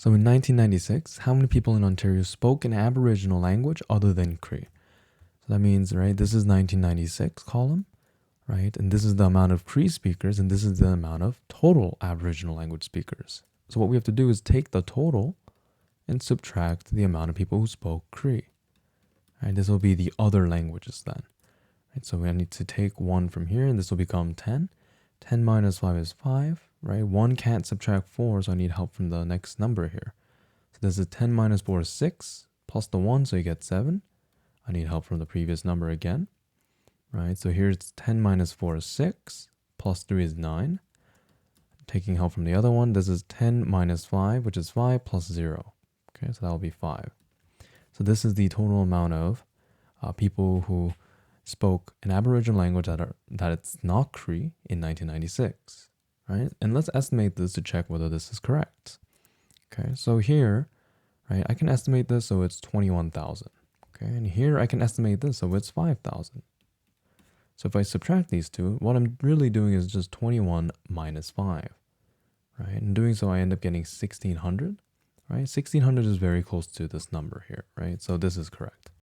So in 1996, how many people in Ontario spoke an Aboriginal language other than Cree? So that means, right, this is 1996 column, right? And this is the amount of Cree speakers, and this is the amount of total Aboriginal language speakers. So what we have to do is take the total and subtract the amount of people who spoke Cree. Right, this will be the other languages then. Right, so we need to take 1 from here, and this will become 10. 10 minus 5 is 5, right? 1 can't subtract 4, so I need help from the next number here. So this is 10 minus 4 is 6, plus the 1, so you get 7. I need help from the previous number again, right? So here's 10 minus 4 is 6, plus 3 is 9. Taking help from the other one, this is 10 minus 5, which is 5, plus 0. Okay, so that will be 5. So this is the total amount of people who spoke an Aboriginal language that it's not Cree in 1996, right? And let's estimate this to check whether this is correct. Okay, so here, right, I can estimate this so it's 21,000. Okay, and here I can estimate this so it's 5,000. So if I subtract these two, what I'm really doing is just 21 minus 5, right? And doing so, I end up getting 1,600, right? 1,600 is very close to this number here, right? So this is correct.